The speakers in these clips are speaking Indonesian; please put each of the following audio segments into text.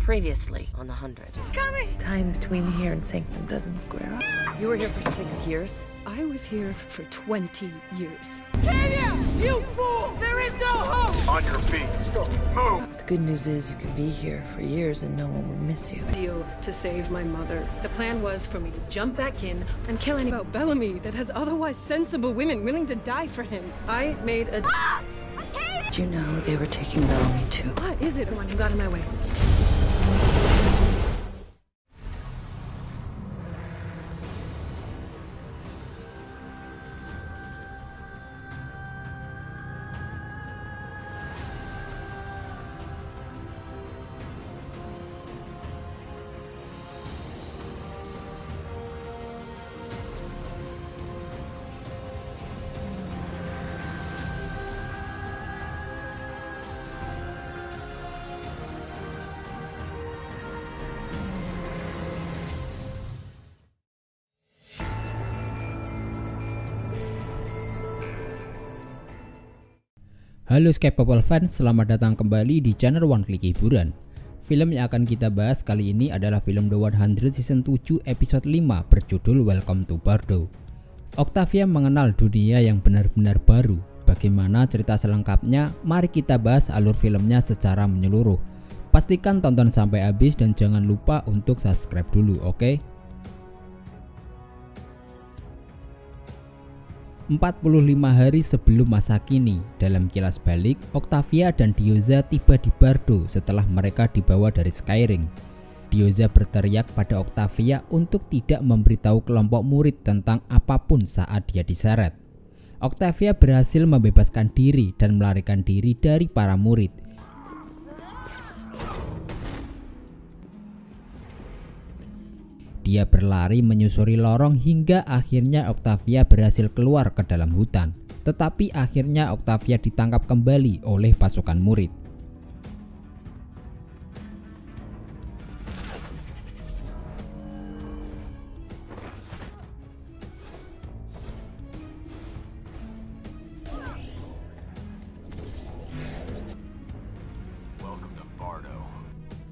Previously on the 100. It's coming! Time between here and Sanctum doesn't square up. You were here for 6 years? I was here for 20 years. Tanya! You fool! There is no hope! On your feet. Go. Move! The good news is you can be here for years and no one will miss you. Deal to save my mother. The plan was for me to jump back in and kill any about Bellamy that has otherwise sensible women willing to die for him. I made a... Did you know they were taking Bellamy too? What is it? Come on, you got in my way. Halo K-Popol fans, selamat datang kembali di channel One Click Hiburan. Film yang akan kita bahas kali ini adalah film The 100 Season 7 episode 5 berjudul Welcome to Bardo. Octavia mengenal dunia yang benar-benar baru. Bagaimana cerita selengkapnya? Mari kita bahas alur filmnya secara menyeluruh. Pastikan tonton sampai habis dan jangan lupa untuk subscribe dulu, oke? 45 hari sebelum masa kini, dalam kilas balik, Octavia dan Diyoza tiba di Bardo setelah mereka dibawa dari Skyring. Diyoza berteriak pada Octavia untuk tidak memberitahu kelompok murid tentang apapun saat dia diseret. Octavia berhasil membebaskan diri dan melarikan diri dari para murid. Dia berlari menyusuri lorong hingga akhirnya Octavia berhasil keluar ke dalam hutan. Tetapi akhirnya Octavia ditangkap kembali oleh pasukan murid.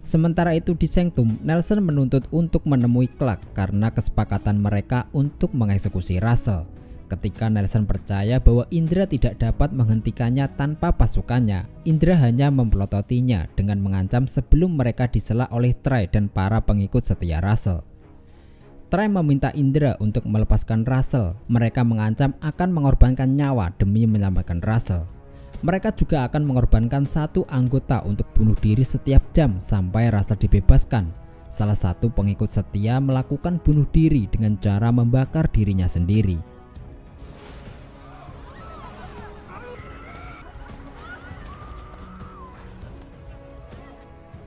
Sementara itu di Sanctum, Nelson menuntut untuk menemui Clark karena kesepakatan mereka untuk mengeksekusi Russell. Ketika Nelson percaya bahwa Indra tidak dapat menghentikannya tanpa pasukannya, Indra hanya mempelototinya dengan mengancam sebelum mereka disela oleh Trey dan para pengikut setia Russell. Trey meminta Indra untuk melepaskan Russell. Mereka mengancam akan mengorbankan nyawa demi menyelamatkan Russell. Mereka juga akan mengorbankan satu anggota untuk bunuh diri setiap jam sampai Russell dibebaskan. Salah satu pengikut setia melakukan bunuh diri dengan cara membakar dirinya sendiri.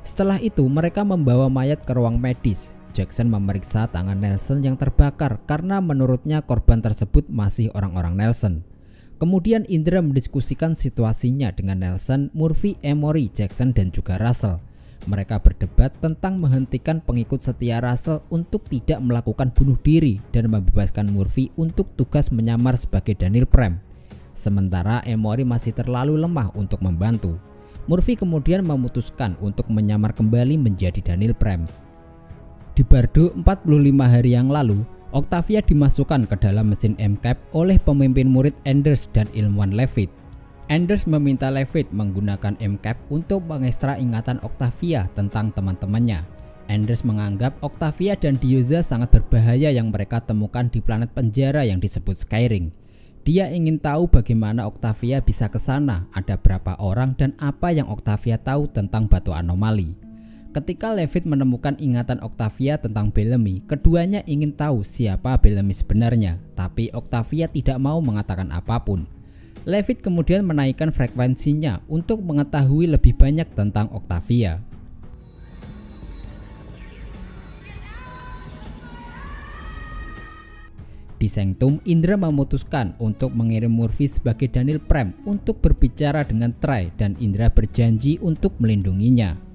Setelah itu mereka membawa mayat ke ruang medis. Jackson memeriksa tangan Nelson yang terbakar karena menurutnya korban tersebut masih orang-orang Nelson. Kemudian Indra mendiskusikan situasinya dengan Nelson, Murphy, Emory, Jackson, dan juga Russell. Mereka berdebat tentang menghentikan pengikut setia Russell untuk tidak melakukan bunuh diri dan membebaskan Murphy untuk tugas menyamar sebagai Daniel Prem. Sementara Emory masih terlalu lemah untuk membantu. Murphy kemudian memutuskan untuk menyamar kembali menjadi Daniel Prem. Di Bardo 45 hari yang lalu, Octavia dimasukkan ke dalam mesin MCAP oleh pemimpin murid Anders dan ilmuwan Levitt. Anders meminta Levitt menggunakan MCAP untuk mengekstra ingatan Octavia tentang teman-temannya. Anders menganggap Octavia dan Diyoza sangat berbahaya yang mereka temukan di planet penjara yang disebut Skyring. Dia ingin tahu bagaimana Octavia bisa ke sana, ada berapa orang, dan apa yang Octavia tahu tentang batu anomali. Ketika Levitt menemukan ingatan Octavia tentang Bellamy, keduanya ingin tahu siapa Bellamy sebenarnya, tapi Octavia tidak mau mengatakan apapun. Levitt kemudian menaikkan frekuensinya untuk mengetahui lebih banyak tentang Octavia. Di Sanctum, Indra memutuskan untuk mengirim Murphy sebagai Daniel Prem untuk berbicara dengan Trey dan Indra berjanji untuk melindunginya.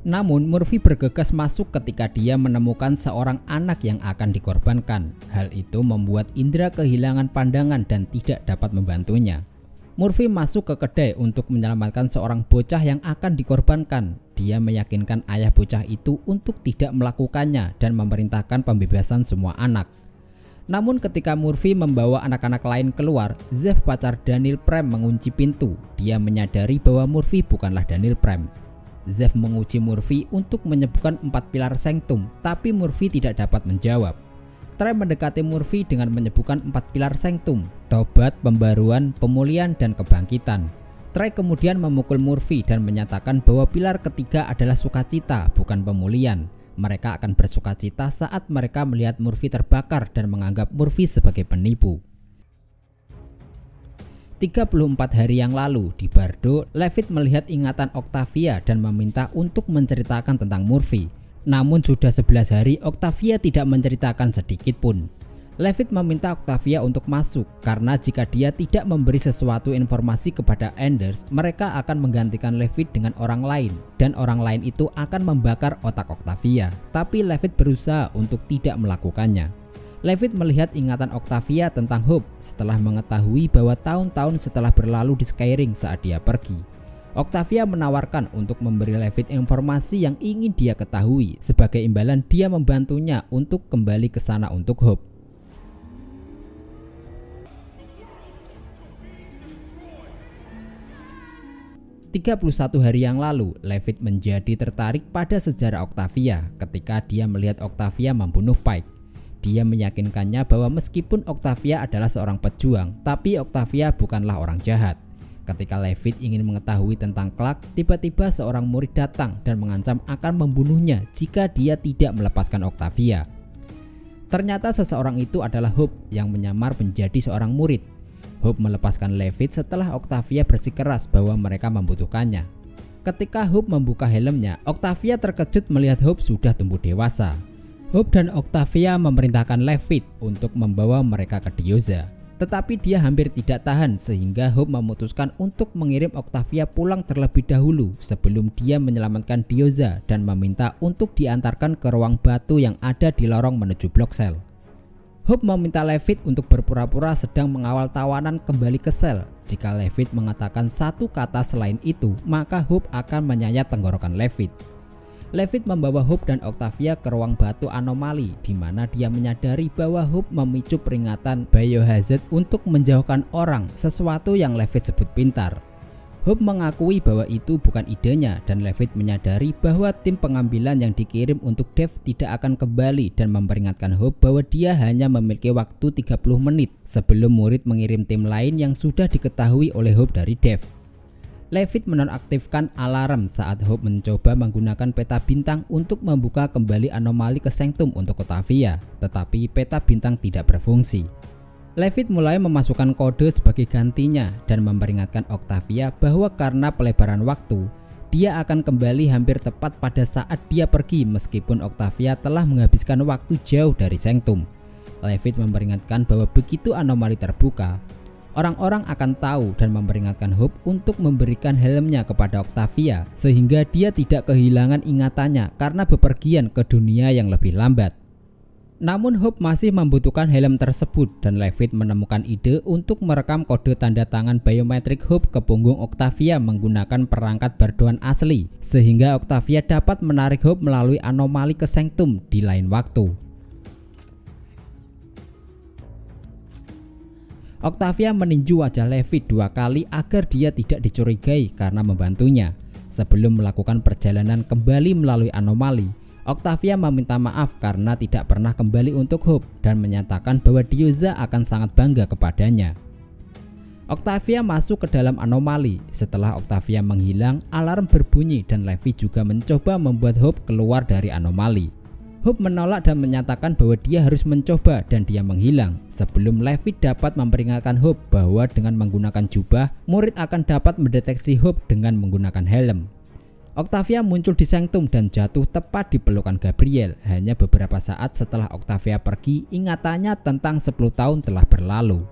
Namun Murphy bergegas masuk ketika dia menemukan seorang anak yang akan dikorbankan. Hal itu membuat Indra kehilangan pandangan dan tidak dapat membantunya. Murphy masuk ke kedai untuk menyelamatkan seorang bocah yang akan dikorbankan. Dia meyakinkan ayah bocah itu untuk tidak melakukannya dan memerintahkan pembebasan semua anak. Namun ketika Murphy membawa anak-anak lain keluar, Zev, pacar Daniel Prem, mengunci pintu. Dia menyadari bahwa Murphy bukanlah Daniel Prem. Zev menguji Murphy untuk menyebutkan 4 pilar sanctum, tapi Murphy tidak dapat menjawab. Trey mendekati Murphy dengan menyebutkan 4 pilar sanctum: tobat, pembaruan, pemulihan, dan kebangkitan. Trey kemudian memukul Murphy dan menyatakan bahwa pilar ketiga adalah sukacita, bukan pemulihan. Mereka akan bersukacita saat mereka melihat Murphy terbakar dan menganggap Murphy sebagai penipu. 34 hari yang lalu di Bardo, Levitt melihat ingatan Octavia dan meminta untuk menceritakan tentang Murphy. Namun sudah 11 hari Octavia tidak menceritakan sedikit pun. Levitt meminta Octavia untuk masuk karena jika dia tidak memberi sesuatu informasi kepada Anders, mereka akan menggantikan Levitt dengan orang lain dan orang lain itu akan membakar otak Octavia. Tapi Levitt berusaha untuk tidak melakukannya. Levitt melihat ingatan Octavia tentang Hope setelah mengetahui bahwa tahun-tahun setelah berlalu di Skyring saat dia pergi. Octavia menawarkan untuk memberi Levitt informasi yang ingin dia ketahui. Sebagai imbalan, dia membantunya untuk kembali ke sana untuk Hope. "31 hari yang lalu, Levitt menjadi tertarik pada sejarah Octavia ketika dia melihat Octavia membunuh Pike. Dia meyakinkannya bahwa meskipun Octavia adalah seorang pejuang, tapi Octavia bukanlah orang jahat. Ketika Levitt ingin mengetahui tentang Clark, tiba-tiba seorang murid datang dan mengancam akan membunuhnya jika dia tidak melepaskan Octavia. Ternyata seseorang itu adalah Hope yang menyamar menjadi seorang murid. Hope melepaskan Levitt setelah Octavia bersikeras bahwa mereka membutuhkannya. Ketika Hope membuka helmnya, Octavia terkejut melihat Hope sudah tumbuh dewasa. Hope dan Octavia memerintahkan Levitt untuk membawa mereka ke Dioza. Tetapi dia hampir tidak tahan sehingga Hope memutuskan untuk mengirim Octavia pulang terlebih dahulu sebelum dia menyelamatkan Dioza dan meminta untuk diantarkan ke ruang batu yang ada di lorong menuju blok sel. Hope meminta Levitt untuk berpura-pura sedang mengawal tawanan kembali ke sel. Jika Levitt mengatakan satu kata selain itu, maka Hope akan menyayat tenggorokan Levitt. Levitt membawa Hope dan Octavia ke ruang batu anomali di mana dia menyadari bahwa Hope memicu peringatan biohazard untuk menjauhkan orang, sesuatu yang Levitt sebut pintar. Hope mengakui bahwa itu bukan idenya dan Levitt menyadari bahwa tim pengambilan yang dikirim untuk Dev tidak akan kembali dan memperingatkan Hope bahwa dia hanya memiliki waktu 30 menit sebelum murid mengirim tim lain yang sudah diketahui oleh Hope dari Dev. Levitt menonaktifkan alarm saat Hope mencoba menggunakan peta bintang untuk membuka kembali anomali ke sanctum untuk Octavia, tetapi peta bintang tidak berfungsi. Levitt mulai memasukkan kode sebagai gantinya dan memperingatkan Octavia bahwa karena pelebaran waktu, dia akan kembali hampir tepat pada saat dia pergi meskipun Octavia telah menghabiskan waktu jauh dari sanctum. Levitt memperingatkan bahwa begitu anomali terbuka, orang-orang akan tahu dan memperingatkan Hope untuk memberikan helmnya kepada Octavia sehingga dia tidak kehilangan ingatannya karena bepergian ke dunia yang lebih lambat. Namun Hope masih membutuhkan helm tersebut dan Levitt menemukan ide untuk merekam kode tanda tangan biometrik Hope ke punggung Octavia menggunakan perangkat Bardoan asli sehingga Octavia dapat menarik Hope melalui anomali ke sanctum di lain waktu. Octavia meninju wajah Levitt 2 kali agar dia tidak dicurigai karena membantunya. Sebelum melakukan perjalanan kembali melalui anomali, Octavia meminta maaf karena tidak pernah kembali untuk Hope dan menyatakan bahwa Dioza akan sangat bangga kepadanya. Octavia masuk ke dalam anomali. Setelah Octavia menghilang, alarm berbunyi dan Levitt juga mencoba membuat Hope keluar dari anomali. Hope menolak dan menyatakan bahwa dia harus mencoba dan dia menghilang. Sebelum Levitt dapat memperingatkan Hope bahwa dengan menggunakan jubah, murid akan dapat mendeteksi Hope dengan menggunakan helm. Octavia muncul di sanctum dan jatuh tepat di pelukan Gabriel. Hanya beberapa saat setelah Octavia pergi, ingatannya tentang 10 tahun telah berlalu.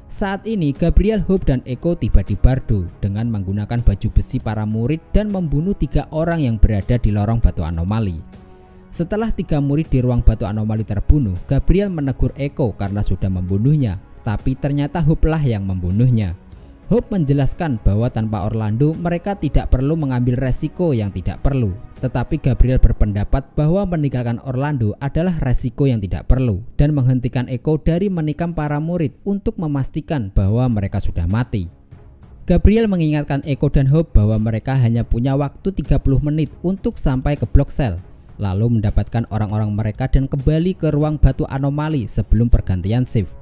Saat ini Gabriel, Hope, dan Echo tiba di Bardo dengan menggunakan baju besi para murid dan membunuh 3 orang yang berada di lorong batu anomali. Setelah 3 murid di ruang batu anomali terbunuh, Gabriel menegur Echo karena sudah membunuhnya, tapi ternyata Hope lah yang membunuhnya. Hope menjelaskan bahwa tanpa Orlando mereka tidak perlu mengambil resiko yang tidak perlu. Tetapi Gabriel berpendapat bahwa meninggalkan Orlando adalah resiko yang tidak perlu dan menghentikan Echo dari menikam para murid untuk memastikan bahwa mereka sudah mati. Gabriel mengingatkan Echo dan Hope bahwa mereka hanya punya waktu 30 menit untuk sampai ke blok sel, lalu mendapatkan orang-orang mereka dan kembali ke ruang batu anomali sebelum pergantian shift.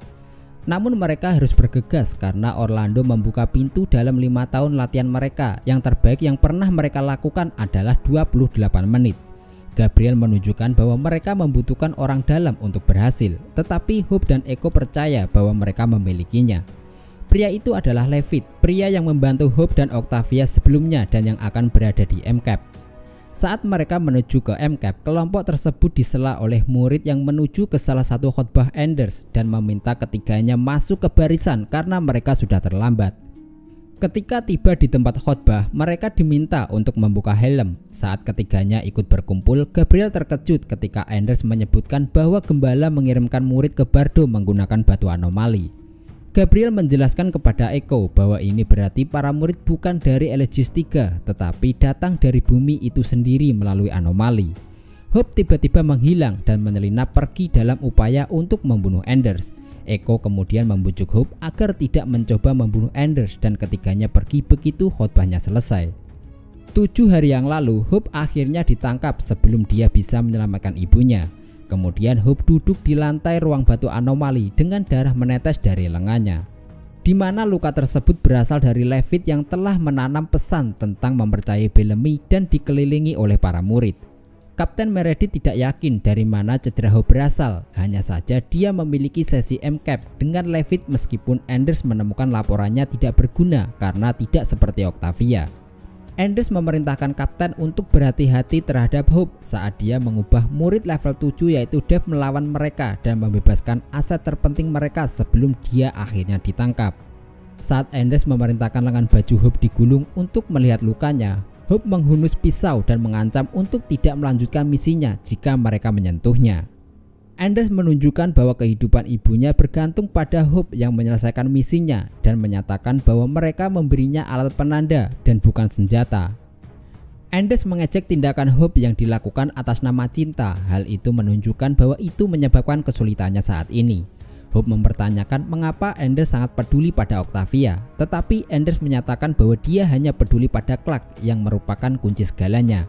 Namun mereka harus bergegas karena Orlando membuka pintu dalam 5 tahun latihan mereka. Yang terbaik yang pernah mereka lakukan adalah 28 menit. Gabriel menunjukkan bahwa mereka membutuhkan orang dalam untuk berhasil, tetapi Hope dan Echo percaya bahwa mereka memilikinya. Pria itu adalah Levitt, pria yang membantu Hope dan Octavia sebelumnya dan yang akan berada di MCAP. Saat mereka menuju ke MCAP, kelompok tersebut disela oleh murid yang menuju ke salah satu khotbah Anders dan meminta ketiganya masuk ke barisan karena mereka sudah terlambat. Ketika tiba di tempat khotbah, mereka diminta untuk membuka helm. Saat ketiganya ikut berkumpul, Gabriel terkejut ketika Anders menyebutkan bahwa gembala mengirimkan murid ke Bardo menggunakan batu anomali. Gabriel menjelaskan kepada Echo bahwa ini berarti para murid bukan dari Elegies 3, tetapi datang dari bumi itu sendiri melalui anomali. Hope tiba-tiba menghilang dan menyelinap pergi dalam upaya untuk membunuh Anders. Echo kemudian membujuk Hope agar tidak mencoba membunuh Anders dan ketiganya pergi begitu khotbahnya selesai. 7 hari yang lalu, Hope akhirnya ditangkap sebelum dia bisa menyelamatkan ibunya. Kemudian Hope duduk di lantai ruang batu anomali dengan darah menetes dari lengannya, di mana luka tersebut berasal dari Levitt yang telah menanam pesan tentang mempercayai Bellamy dan dikelilingi oleh para murid. Kapten Meredith tidak yakin dari mana cedera Hope berasal, hanya saja dia memiliki sesi MCAP dengan Levitt meskipun Anders menemukan laporannya tidak berguna karena tidak seperti Octavia. Anders memerintahkan kapten untuk berhati-hati terhadap Hope saat dia mengubah murid level 7 yaitu Dave melawan mereka dan membebaskan aset terpenting mereka sebelum dia akhirnya ditangkap. Saat Anders memerintahkan lengan baju Hope digulung untuk melihat lukanya, Hope menghunus pisau dan mengancam untuk tidak melanjutkan misinya jika mereka menyentuhnya. Anders menunjukkan bahwa kehidupan ibunya bergantung pada Hope yang menyelesaikan misinya dan menyatakan bahwa mereka memberinya alat penanda dan bukan senjata. Anders mengejek tindakan Hope yang dilakukan atas nama cinta. Hal itu menunjukkan bahwa itu menyebabkan kesulitannya saat ini. Hope mempertanyakan mengapa Anders sangat peduli pada Octavia, tetapi Anders menyatakan bahwa dia hanya peduli pada Clark yang merupakan kunci segalanya.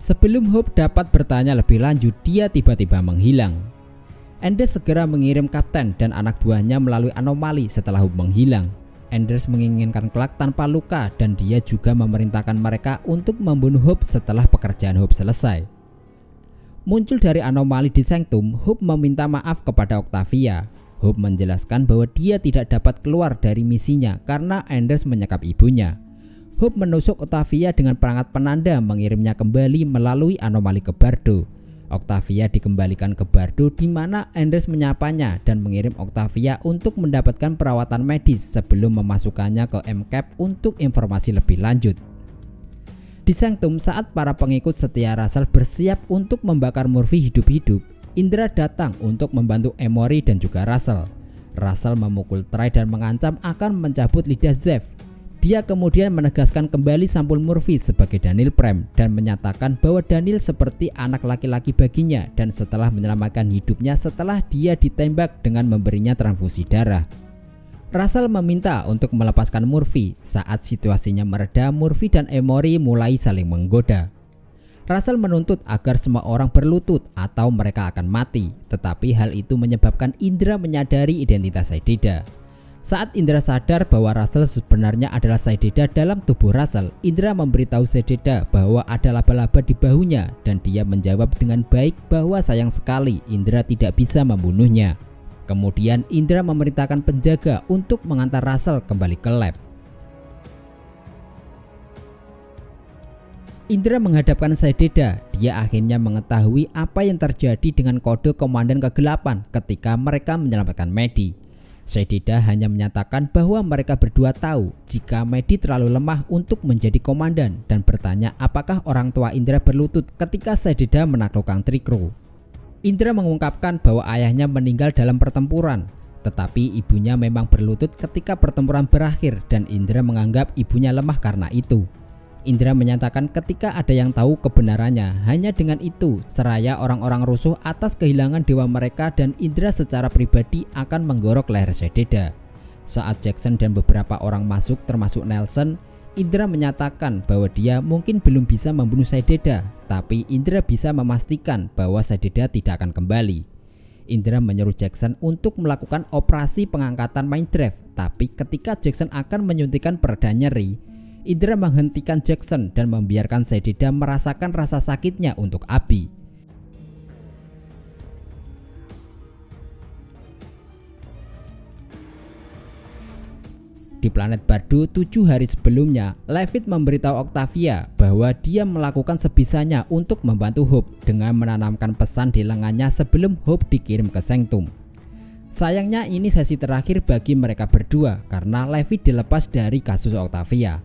Sebelum Hope dapat bertanya lebih lanjut, dia tiba-tiba menghilang. Anders segera mengirim kapten dan anak buahnya melalui anomali setelah Hope menghilang. Anders menginginkan Clark tanpa luka dan dia juga memerintahkan mereka untuk membunuh Hope setelah pekerjaan Hope selesai. Muncul dari anomali di Sanctum, Hope meminta maaf kepada Octavia. Hope menjelaskan bahwa dia tidak dapat keluar dari misinya karena Anders menyekap ibunya. Hope menusuk Octavia dengan perangkat penanda mengirimnya kembali melalui anomali ke Bardo. Octavia dikembalikan ke Bardo di mana Anders menyapanya dan mengirim Octavia untuk mendapatkan perawatan medis sebelum memasukkannya ke MCAP untuk informasi lebih lanjut. Di Sanctum, saat para pengikut setia Russell bersiap untuk membakar Murphy hidup-hidup, Indra datang untuk membantu Emory dan juga Russell. Russell memukul Trey dan mengancam akan mencabut lidah Zev. Dia kemudian menegaskan kembali sampul Murphy sebagai Daniel Prem dan menyatakan bahwa Daniel seperti anak laki-laki baginya dan setelah menyelamatkan hidupnya setelah dia ditembak dengan memberinya transfusi darah. Russell meminta untuk melepaskan Murphy. Saat situasinya mereda, Murphy dan Emory mulai saling menggoda. Russell menuntut agar semua orang berlutut atau mereka akan mati, tetapi hal itu menyebabkan Indra menyadari identitas Saideda. Saat Indra sadar bahwa Russell sebenarnya adalah Saideda dalam tubuh Russell, Indra memberitahu Saideda bahwa ada laba-laba di bahunya dan dia menjawab dengan baik bahwa sayang sekali Indra tidak bisa membunuhnya. Kemudian Indra memerintahkan penjaga untuk mengantar Russell kembali ke lab. Indra menghadapkan Saideda. Dia akhirnya mengetahui apa yang terjadi dengan kode Komandan ke-8 ketika mereka menyelamatkan Maddie. Saideda hanya menyatakan bahwa mereka berdua tahu jika Maddie terlalu lemah untuk menjadi komandan dan bertanya apakah orang tua Indra berlutut ketika Saideda menaklukkan Trikro. Indra mengungkapkan bahwa ayahnya meninggal dalam pertempuran. Tetapi ibunya memang berlutut ketika pertempuran berakhir dan Indra menganggap ibunya lemah karena itu. Indra menyatakan ketika ada yang tahu kebenarannya, hanya dengan itu seraya orang-orang rusuh atas kehilangan dewa mereka dan Indra secara pribadi akan menggorok leher Sededa. Saat Jackson dan beberapa orang masuk termasuk Nelson, Indra menyatakan bahwa dia mungkin belum bisa membunuh Sededa, tapi Indra bisa memastikan bahwa Sededa tidak akan kembali. Indra menyuruh Jackson untuk melakukan operasi pengangkatan mind drive, tapi ketika Jackson akan menyuntikkan pereda nyeri, Indra menghentikan Jackson dan membiarkan Sededa merasakan rasa sakitnya untuk Abby. Di planet Bardo 7 hari sebelumnya, Levitt memberitahu Octavia bahwa dia melakukan sebisanya untuk membantu Hope dengan menanamkan pesan di lengannya sebelum Hope dikirim ke Sanctum. Sayangnya ini sesi terakhir bagi mereka berdua karena Levitt dilepas dari kasus Octavia.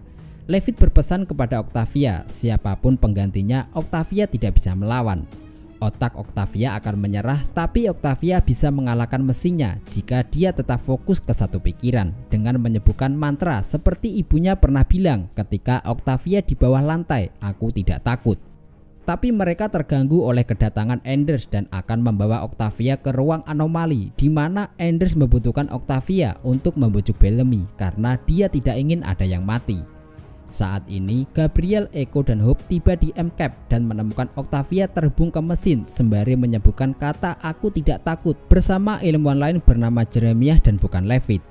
Levitt berpesan kepada Octavia, siapapun penggantinya, Octavia tidak bisa melawan. Otak Octavia akan menyerah, tapi Octavia bisa mengalahkan mesinnya jika dia tetap fokus ke satu pikiran dengan menyebutkan mantra seperti ibunya pernah bilang ketika Octavia di bawah lantai, "Aku tidak takut." Tapi mereka terganggu oleh kedatangan Anders dan akan membawa Octavia ke ruang anomali di mana Anders membutuhkan Octavia untuk membujuk Bellamy karena dia tidak ingin ada yang mati. Saat ini Gabriel, Echo, dan Hope tiba di MCAP dan menemukan Octavia terhubung ke mesin sembari menyebutkan kata "aku tidak takut" bersama ilmuwan lain bernama Jeremiah dan bukan Levitt.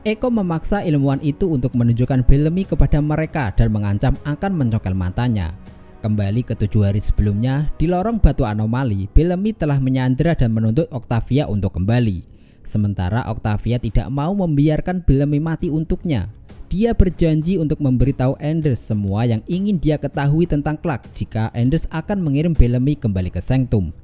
Echo memaksa ilmuwan itu untuk menunjukkan Bellamy kepada mereka dan mengancam akan mencongkel matanya. Kembali ke 7 hari sebelumnya, di lorong batu anomali, Bellamy telah menyandera dan menuntut Octavia untuk kembali. Sementara Octavia tidak mau membiarkan Bellamy mati untuknya. Dia berjanji untuk memberitahu Anders semua yang ingin dia ketahui tentang Clark jika Anders akan mengirim Bellamy kembali ke Sanctum.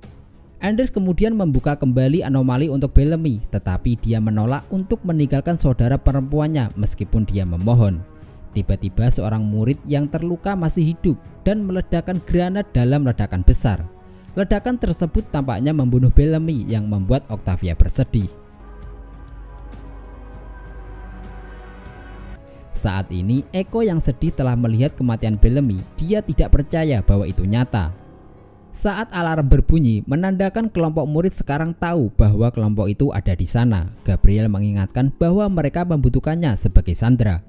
Anders kemudian membuka kembali anomali untuk Bellamy, tetapi dia menolak untuk meninggalkan saudara perempuannya meskipun dia memohon. Tiba-tiba seorang murid yang terluka masih hidup dan meledakkan granat dalam ledakan besar. Ledakan tersebut tampaknya membunuh Bellamy yang membuat Octavia bersedih. Saat ini Echo yang sedih telah melihat kematian Bellamy. Dia tidak percaya bahwa itu nyata. Saat alarm berbunyi menandakan kelompok murid sekarang tahu bahwa kelompok itu ada di sana. Gabriel mengingatkan bahwa mereka membutuhkannya sebagai sandera.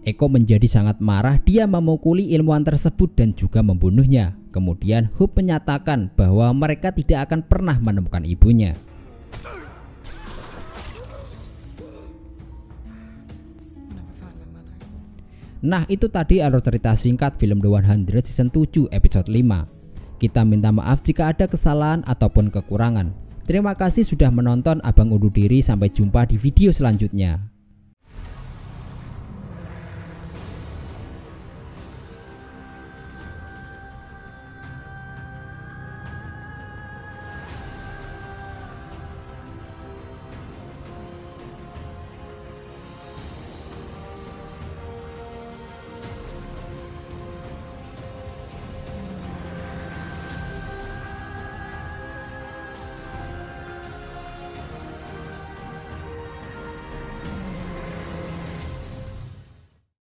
Echo menjadi sangat marah. Dia memukuli ilmuwan tersebut dan juga membunuhnya. Kemudian Hope menyatakan bahwa mereka tidak akan pernah menemukan ibunya. Nah, itu tadi alur cerita singkat film The 100 season 7 episode 5. Kita minta maaf jika ada kesalahan ataupun kekurangan. Terima kasih sudah menonton. Abang undur diri, sampai jumpa di video selanjutnya.